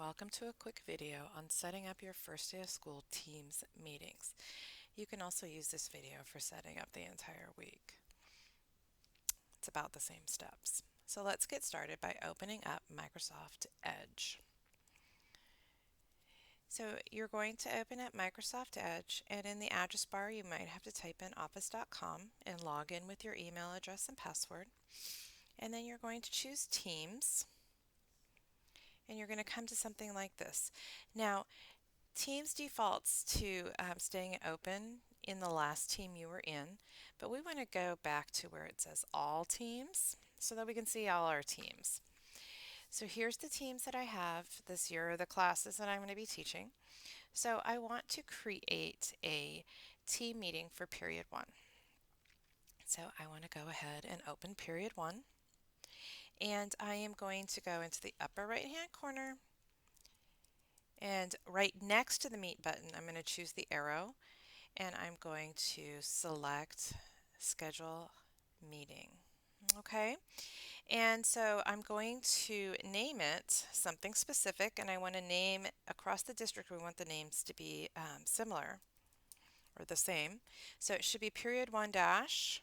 welcome to a quick video on setting up your first day of school Teams meetings. You can also use this video for setting up the entire week. It's about the same steps. So let's get started by opening up Microsoft Edge. So you're going to open up Microsoft Edge, and in the address bar you might have to type in office.com and log in with your email address and password. And then you're going to choose Teams, and you're going to come to something like this. Now, Teams defaults to staying open in the last team you were in, but we want to go back to where it says all teams so that we can see all our teams. So here's the teams that I have this year, the classes that I'm going to be teaching. So I want to create a team meeting for period 1. So I want to go ahead and open period 1, and I am going to go into the upper right hand corner, and right next to the meet button I'm going to choose the arrow, and I'm going to select schedule meeting. Okay, and so I'm going to name it something specific, and I want to name across the district, we want the names to be similar or the same. So it should be period 1 dash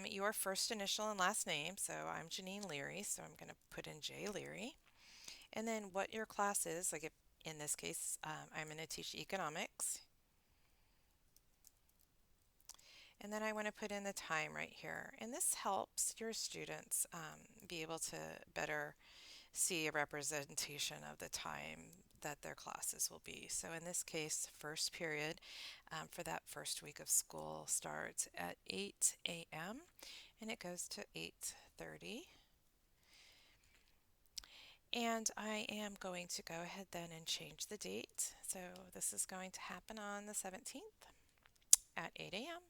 your first initial and last name. So I'm Janine Leary, so I'm going to put in J Leary. And then what your class is, like if in this case I'm going to teach economics. And then I want to put in the time right here. And this helps your students be able to better see a representation of the time that their classes will be. So in this case, first period for that first week of school starts at 8 a.m. and it goes to 8:30. And I am going to go ahead then and change the date. So this is going to happen on the 17th at 8 a.m.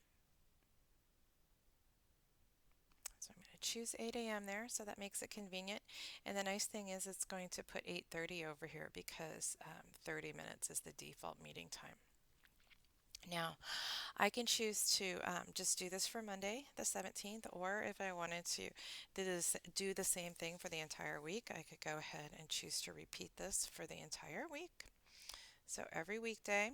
So I'm going to choose 8 a.m. there, so that makes it convenient. And the nice thing is it's going to put 8:30 over here because 30 minutes is the default meeting time. Now, I can choose to just do this for Monday, the 17th, or if I wanted to do the same thing for the entire week, I could go ahead and choose to repeat this for the entire week. So every weekday.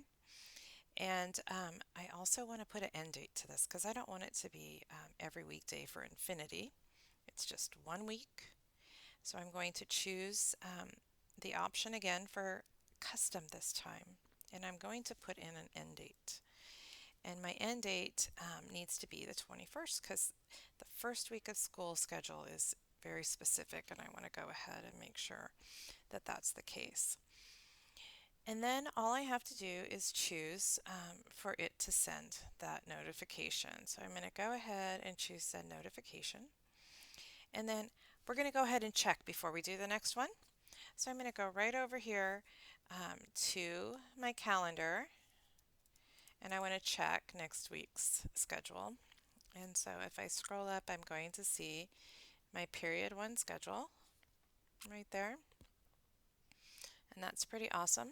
And I also want to put an end date to this because I don't want it to be every weekday for infinity. It's just 1 week. So I'm going to choose the option again for custom this time. And I'm going to put in an end date. And my end date needs to be the 21st because the first week of school schedule is very specific, and I want to go ahead and make sure that that's the case. And then all I have to do is choose for it to send that notification. So I'm going to go ahead and choose send notification. And then we're going to go ahead and check before we do the next one. So I'm going to go right over here to my calendar, and I want to check next week's schedule. And so if I scroll up, I'm going to see my period 1 schedule right there. And that's pretty awesome.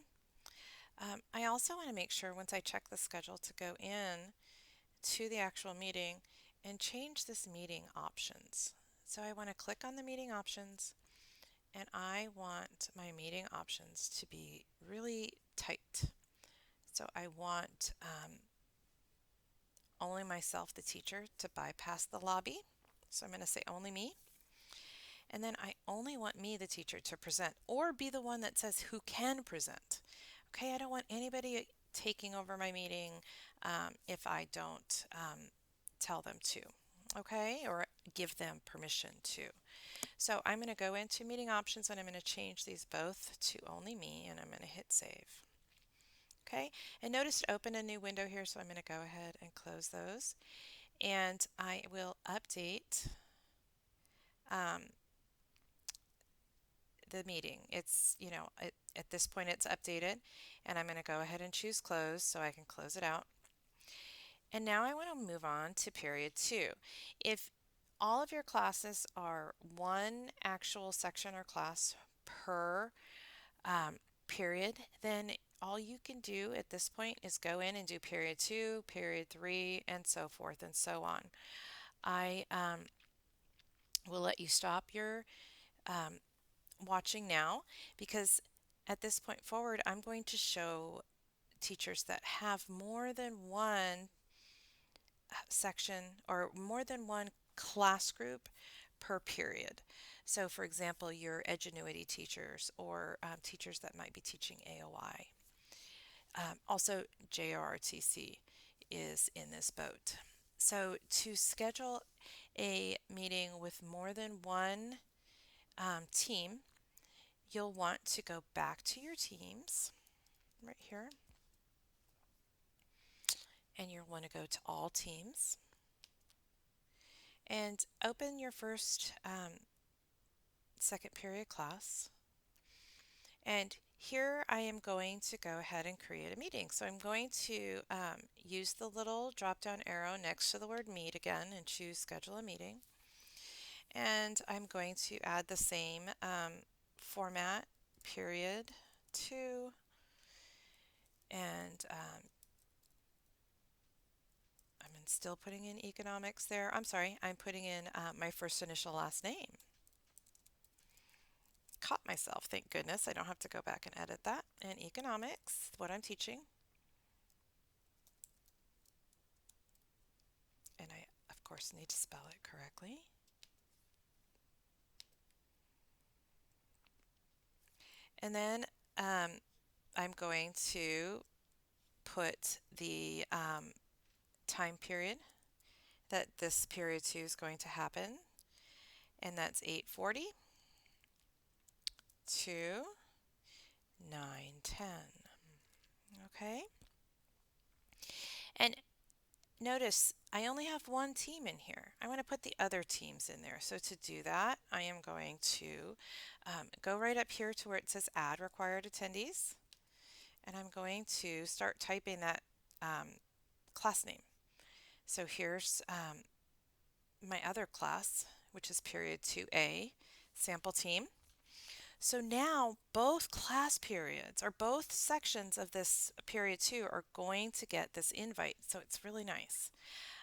I also want to make sure once I check the schedule to go in to the actual meeting and change this meeting options. So I want to click on the meeting options, and I want my meeting options to be really tight. So I want only myself, the teacher, to bypass the lobby. So I'm going to say only me. And then I only want me, the teacher, to present or be the one that says who can present. Okay, I don't want anybody taking over my meeting if I don't tell them to, okay, or give them permission to. So I'm going to go into meeting options, and I'm going to change these both to only me, and I'm going to hit save. Okay, and notice it opened a new window here, so I'm going to go ahead and close those, and I will update the meeting. It's, at this point it's updated, and I'm going to go ahead and choose close so I can close it out. And now I want to move on to period 2. If all of your classes are one actual section or class per period, then all you can do at this point is go in and do period 2, period 3, and so forth and so on. I will let you stop your watching now because At this point forward, I'm going to show teachers that have more than one section or more than one class group per period. So, for example, your Edgenuity teachers or teachers that might be teaching AOI. Also, JROTC is in this boat. So, to schedule a meeting with more than one team, you'll want to go back to your teams right here, and you'll want to go to all teams and open your first second period class. And here I am going to go ahead and create a meeting. So I'm going to use the little drop down arrow next to the word meet again and choose schedule a meeting. And I'm going to add the same format, period 2, and I'm still putting in economics there. I'm sorry, I'm putting in my first initial last name. Caught myself, thank goodness. I don't have to go back and edit that. And economics, what I'm teaching. And I, of course, need to spell it correctly. And then I'm going to put the time period that this period 2 is going to happen, and that's 8:40 to 9:10. Okay? And notice I only have one team in here. I want to put the other teams in there. So to do that, I am going to go right up here to where it says Add Required Attendees, and I'm going to start typing that class name. So here's my other class, which is period 2A, sample team. So now both class periods or both sections of this period 2 are going to get this invite. So it's really nice.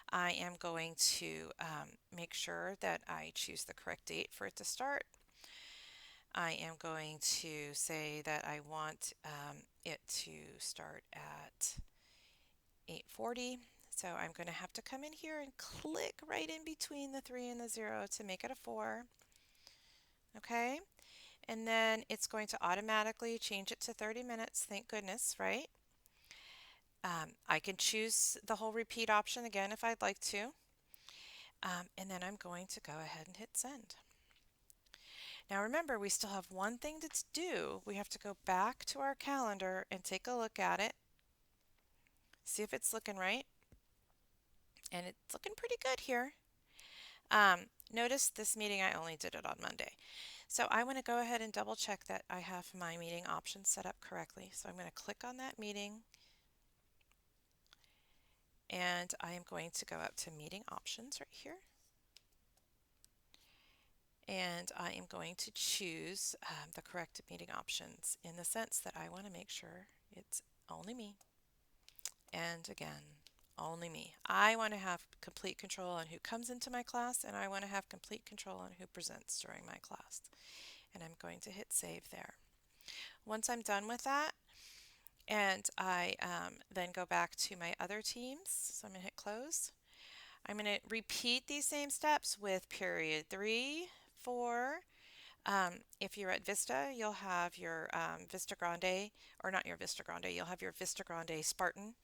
I am going to make sure that I choose the correct date for it to start. I am going to say that I want it to start at 8:40. So I'm going to have to come in here and click right in between the 3 and the 0 to make it a 4. Okay? And then it's going to automatically change it to 30 minutes. Thank goodness, right? I can choose the whole repeat option again if I'd like to. And then I'm going to go ahead and hit send. Now remember, we still have one thing to do. We have to go back to our calendar and take a look at it. See if it's looking right. And it's looking pretty good here. Notice this meeting, I only did it on Monday. So I want to go ahead and double check that I have my meeting options set up correctly. So I'm going to click on that meeting, and I am going to go up to meeting options right here. And I am going to choose the correct meeting options in the sense that I want to make sure it's only me. And again, only me. I want to have complete control on who comes into my class, and I want to have complete control on who presents during my class. And I'm going to hit save there. Once I'm done with that, and I then go back to my other teams, so I'm going to hit close. I'm going to repeat these same steps with period 3, 4. If you're at Vista, you'll have your Vista Grande, or not your Vista Grande, you'll have your Vista Grande Spartan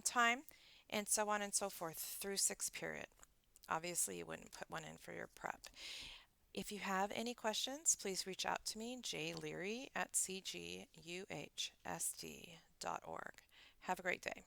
time, and so on and so forth through 6th period. Obviously, you wouldn't put one in for your prep. If you have any questions, please reach out to me, jleary at CGUHSD.org. Have a great day.